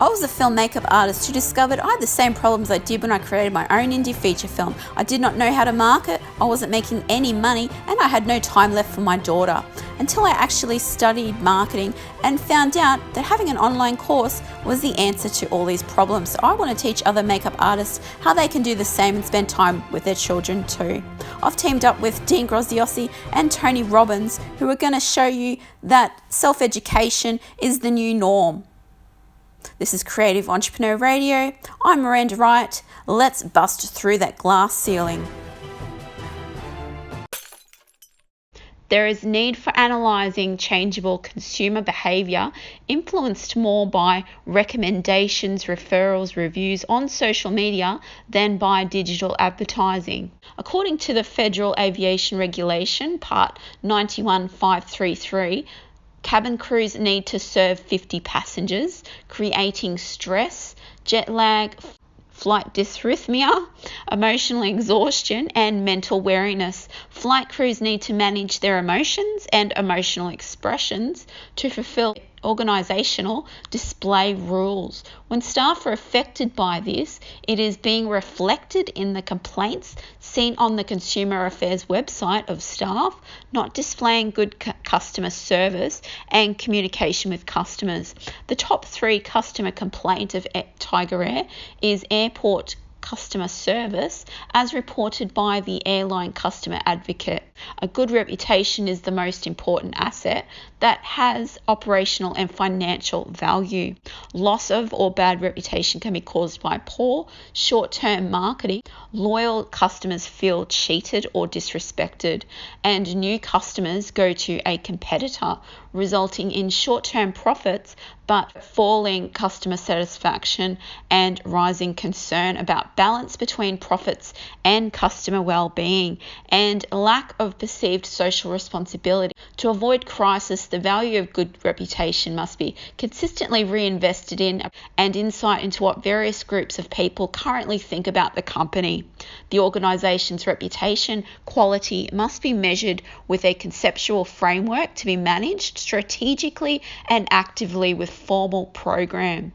I was a film makeup artist who discovered I had the same problems I did when I created my own indie feature film. I did not know how to market, I wasn't making any money, and I had no time left for my daughter. Until I actually studied marketing and found out that having an online course was the answer to all these problems. So I want to teach other makeup artists how they can do the same and spend time with their children too. I've teamed up with Dean Graziosi and Tony Robbins, who are going to show you that self-education is the new norm. This is Creative Entrepreneur Radio. I'm Miranda Wright. Let's bust through that glass ceiling. There is need for analysing changeable consumer behaviour influenced more by recommendations, referrals, reviews on social media than by digital advertising. According to the Federal Aviation Regulation, Part 91533, cabin crews need to serve 50 passengers, creating stress, jet lag, flight dysrhythmia, emotional exhaustion, and mental weariness. Flight crews need to manage their emotions and emotional expressions to fulfill organisational display rules. When staff are affected by this, it is being reflected in the complaints seen on the Consumer Affairs website of staff not displaying good customer service and communication with customers. The top 3 customer complaint of Tigerair is airport customer service, as reported by the Airline Customer Advocate. A good reputation is the most important asset that has operational and financial value. Loss of or bad reputation can be caused by poor short-term marketing. Loyal customers feel cheated or disrespected, and new customers go to a competitor, resulting in short-term profits but falling customer satisfaction and rising concern about balance between profits and customer well-being, and lack of perceived social responsibility. To avoid crisis, the value of good reputation must be consistently reinvested in, and insight into what various groups of people currently think about the company. The organisation's reputation quality must be measured with a conceptual framework to be managed strategically and actively with formal program.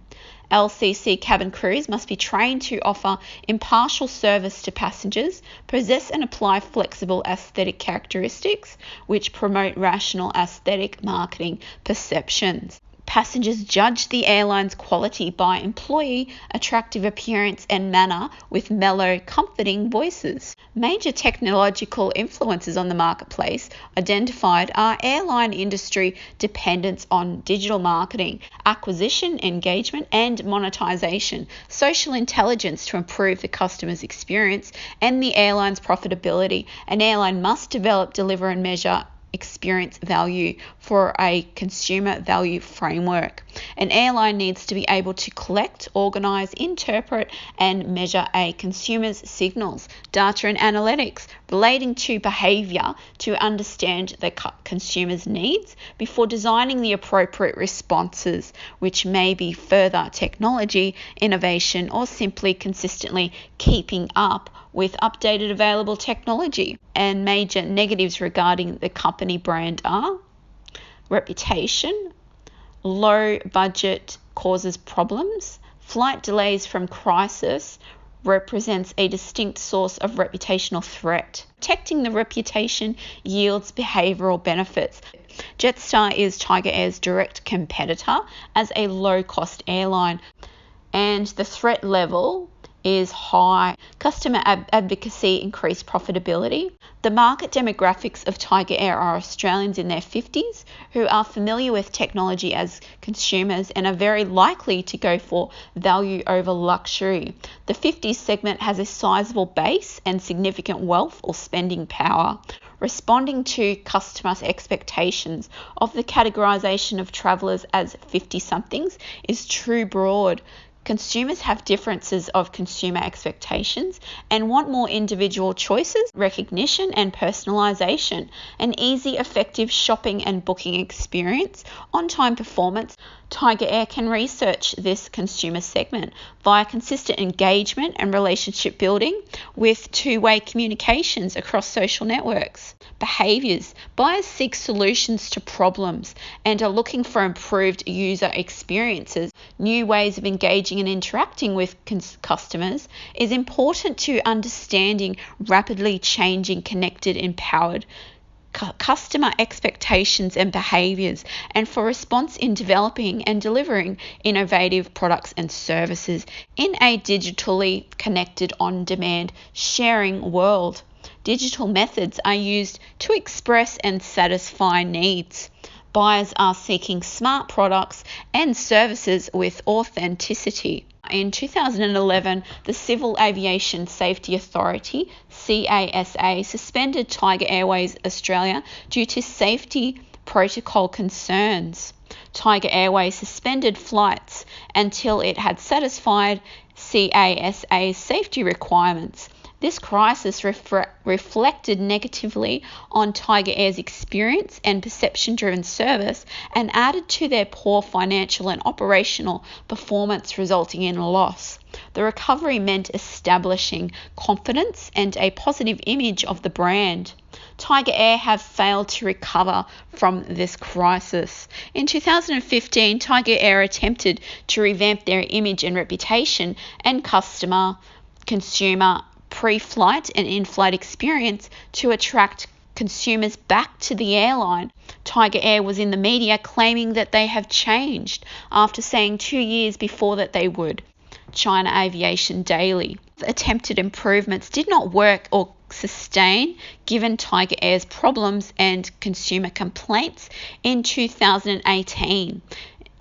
LCC cabin crews must be trained to offer impartial service to passengers, possess and apply flexible aesthetic characteristics which promote rational aesthetic marketing perceptions. Passengers judge the airline's quality by employee attractive appearance and manner with mellow, comforting voices. Major technological influences on the marketplace identified are airline industry dependence on digital marketing, acquisition, engagement, and monetization, social intelligence to improve the customer's experience, and the airline's profitability. An airline must develop, deliver, and measure experience value for a consumer value framework. An airline needs to be able to collect, organize, interpret, and measure a consumer's signals, data and analytics relating to behavior to understand the consumer's needs before designing the appropriate responses, which may be further technology, innovation, or simply consistently keeping up with updated available technology. And major negatives regarding the company brand are reputation, low budget causes problems, flight delays from crisis represents a distinct source of reputational threat. Protecting the reputation yields behavioural benefits. Jetstar is Tigerair's direct competitor as a low-cost airline, and the threat level is high. Customer advocacy increased profitability. The market demographics of Tigerair are Australians in their 50s who are familiar with technology as consumers and are very likely to go for value over luxury. The 50s segment has a sizable base and significant wealth or spending power. Responding to customers' expectations of the categorisation of travellers as 50-somethings is too broad. Consumers have differences of consumer expectations and want more individual choices, recognition and personalisation, an easy, effective shopping and booking experience, on-time performance, Tigerair can research this consumer segment via consistent engagement and relationship building with two-way communications across social networks. Behaviours. Buyers seek solutions to problems and are looking for improved user experiences. New ways of engaging and interacting with customers is important to understanding rapidly changing, connected, empowered customer expectations and behaviours, and for response in developing and delivering innovative products and services in a digitally connected, on-demand, sharing world. Digital methods are used to express and satisfy needs. Buyers are seeking smart products and services with authenticity. In 2011, the Civil Aviation Safety Authority, CASA, suspended Tiger Airways Australia due to safety protocol concerns. Tiger Airways suspended flights until it had satisfied CASA's safety requirements. This crisis reflected negatively on Tiger Air's experience and perception-driven service and added to their poor financial and operational performance, resulting in loss. The recovery meant establishing confidence and a positive image of the brand. Tiger Air have failed to recover from this crisis. In 2015, Tiger Air attempted to revamp their image and reputation and consumer pre-flight and in-flight experience to attract consumers back to the airline. Tiger Air was in the media claiming that they have changed after saying 2 years before that they would. China Aviation Daily. The attempted improvements did not work or sustain given Tiger Air's problems and consumer complaints in 2018.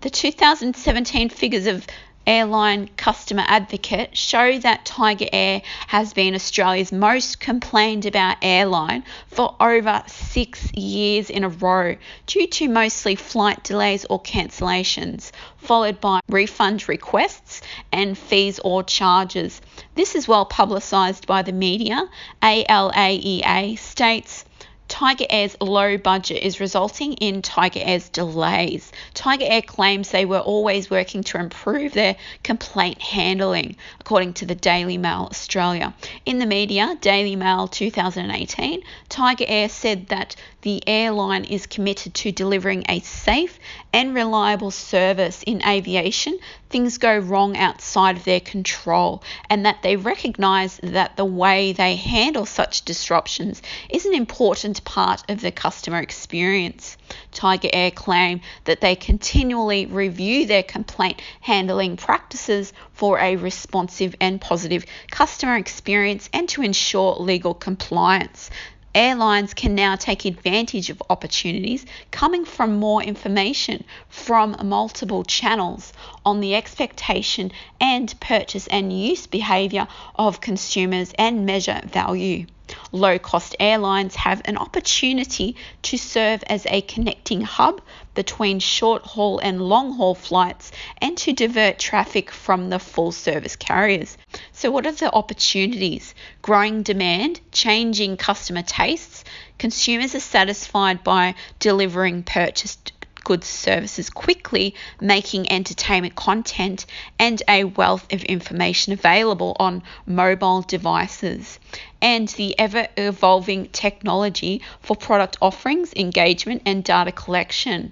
The 2017 figures of Airline Customer Advocate show that Tiger Air has been Australia's most complained about airline for over 6 years in a row due to mostly flight delays or cancellations, followed by refund requests and fees or charges. This is well publicised by the media. ALAEA states, Tiger Air's low budget is resulting in Tiger Air's delays. Tiger Air claims they were always working to improve their complaint handling, according to the Daily Mail Australia. In the media, Daily Mail 2018, Tiger Air said that the airline is committed to delivering a safe and reliable service. In aviation, things go wrong outside of their control, and that they recognise that the way they handle such disruptions is an important part of the customer experience. Tiger Air claim that they continually review their complaint handling practices for a responsive and positive customer experience and to ensure legal compliance. Airlines can now take advantage of opportunities coming from more information from multiple channels on the expectation and purchase and use behaviour of consumers and measure value. Low-cost airlines have an opportunity to serve as a connecting hub between short-haul and long-haul flights and to divert traffic from the full-service carriers. So what are the opportunities? Growing demand, changing customer tastes. Consumers are satisfied by delivering purchased goods, services quickly, making entertainment content and a wealth of information available on mobile devices, and the ever-evolving technology for product offerings, engagement and data collection.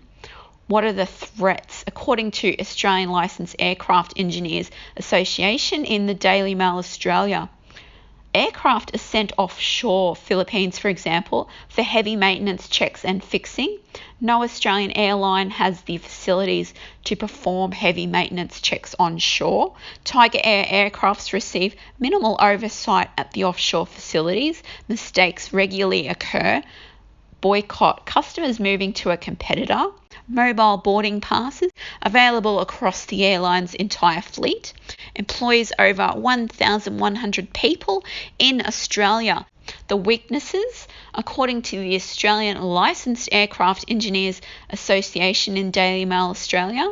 What are the threats? According to Australian Licensed Aircraft Engineers Association in the Daily Mail Australia, aircraft are sent offshore, Philippines for example, for heavy maintenance checks and fixing. No Australian airline has the facilities to perform heavy maintenance checks onshore. Tiger Air aircrafts receive minimal oversight at the offshore facilities. Mistakes regularly occur. Boycott. Customers moving to a competitor. Mobile boarding passes available across the airline's entire fleet. Employs over 1,100 people in Australia. The weaknesses, according to the Australian Licensed Aircraft Engineers Association in Daily Mail Australia,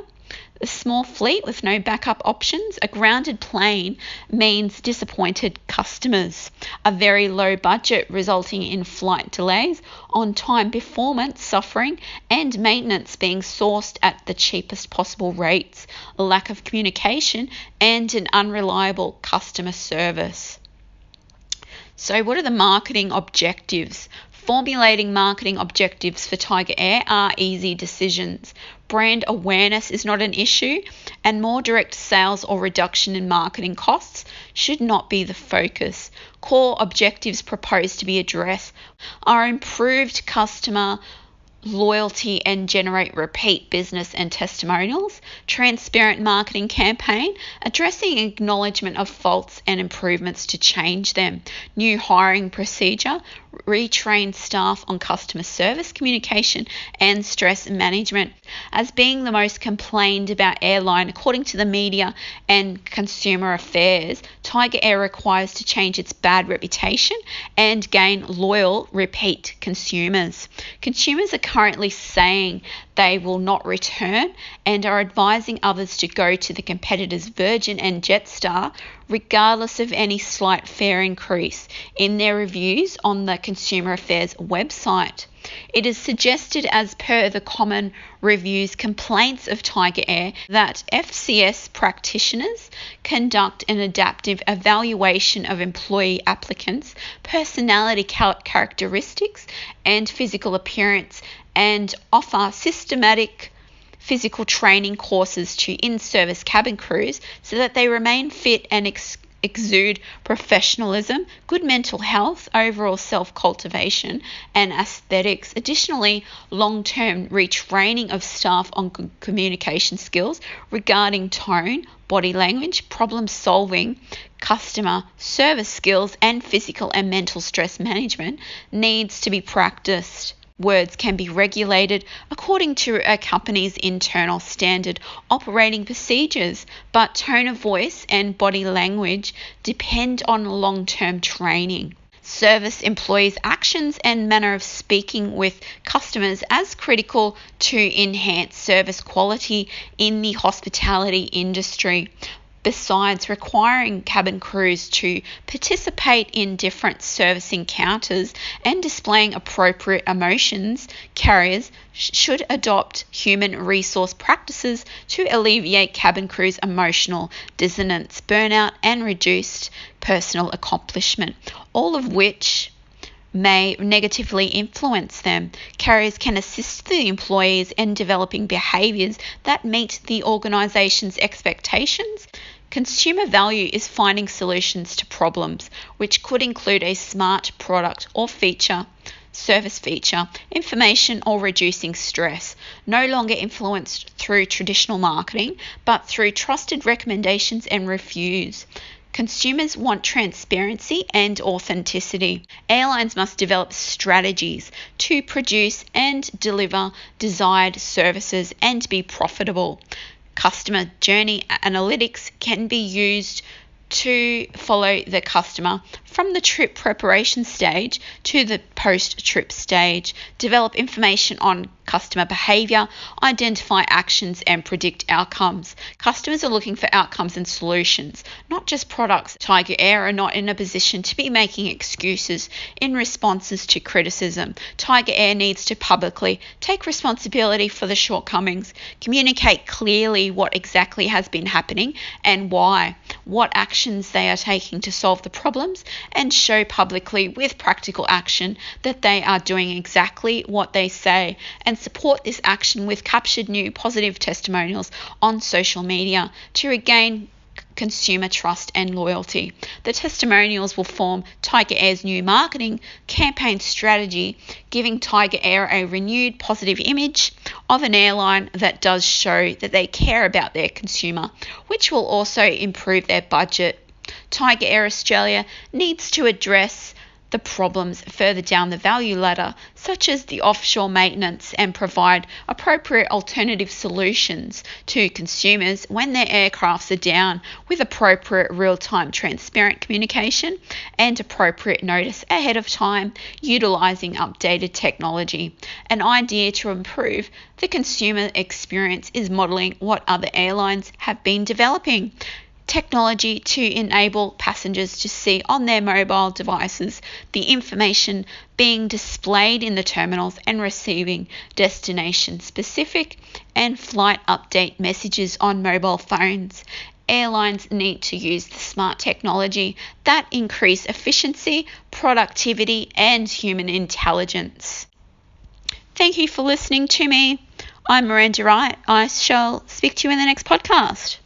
A small fleet with no backup options, a grounded plane means disappointed customers. A very low budget resulting in flight delays, on-time performance suffering, and maintenance being sourced at the cheapest possible rates. A lack of communication and an unreliable customer service. So what are the marketing objectives? Formulating marketing objectives for Tigerair are easy decisions. Brand awareness is not an issue, and more direct sales or reduction in marketing costs should not be the focus. Core objectives proposed to be addressed are improved customer loyalty and generate repeat business and testimonials, transparent marketing campaign, addressing acknowledgement of faults and improvements to change them, new hiring procedure, retrain staff on customer service communication and stress management. As being the most complained about airline according to the media and consumer affairs, Tigerair requires to change its bad reputation and gain loyal repeat consumers. Consumers are currently saying they will not return and are advising others to go to the competitors Virgin and Jetstar regardless of any slight fare increase in their reviews on the Consumer Affairs website. It is suggested, as per the common reviews complaints of Tigerair, that FCS practitioners conduct an adaptive evaluation of employee applicants' personality characteristics and physical appearance and offer systematic physical training courses to in-service cabin crews so that they remain fit and exude professionalism, good mental health, overall self-cultivation, and aesthetics. Additionally, long-term retraining of staff on communication skills regarding tone, body language, problem-solving, customer service skills, and physical and mental stress management needs to be practiced. Words can be regulated according to a company's internal standard operating procedures, but tone of voice and body language depend on long-term training. Service employees' actions and manner of speaking with customers as critical to enhance service quality in the hospitality industry. Besides requiring cabin crews to participate in different service encounters and displaying appropriate emotions, carriers should adopt human resource practices to alleviate cabin crews' emotional dissonance, burnout, and reduced personal accomplishment, all of which may negatively influence them. Carriers can assist the employees in developing behaviours that meet the organisation's expectations. Consumer value is finding solutions to problems, which could include a smart product or feature, service feature, information, or reducing stress, no longer influenced through traditional marketing, but through trusted recommendations and reviews. Consumers want transparency and authenticity. Airlines must develop strategies to produce and deliver desired services and be profitable. Customer journey analytics can be used to follow the customer from the trip preparation stage to the post-trip stage, develop information on customer behaviour, identify actions and predict outcomes. Customers are looking for outcomes and solutions, not just products. Tigerair are not in a position to be making excuses in responses to criticism. Tigerair needs to publicly take responsibility for the shortcomings, communicate clearly what exactly has been happening and why, what actions they are taking to solve the problems, and show publicly with practical action that they are doing exactly what they say, and support this action with captured new positive testimonials on social media to regain consumer trust and loyalty. The testimonials will form Tigerair's new marketing campaign strategy, giving Tigerair a renewed positive image of an airline that does show that they care about their consumer, which will also improve their budget. Tigerair Australia needs to address the problems further down the value ladder, such as the offshore maintenance, and provide appropriate alternative solutions to consumers when their aircrafts are down, with appropriate real-time transparent communication and appropriate notice ahead of time, utilising updated technology. An idea to improve the consumer experience is modelling what other airlines have been developing. Technology to enable passengers to see on their mobile devices the information being displayed in the terminals and receiving destination-specific and flight update messages on mobile phones. Airlines need to use the smart technology that increase efficiency, productivity, and human intelligence. Thank you for listening to me. I'm Miranda Wright. I shall speak to you in the next podcast.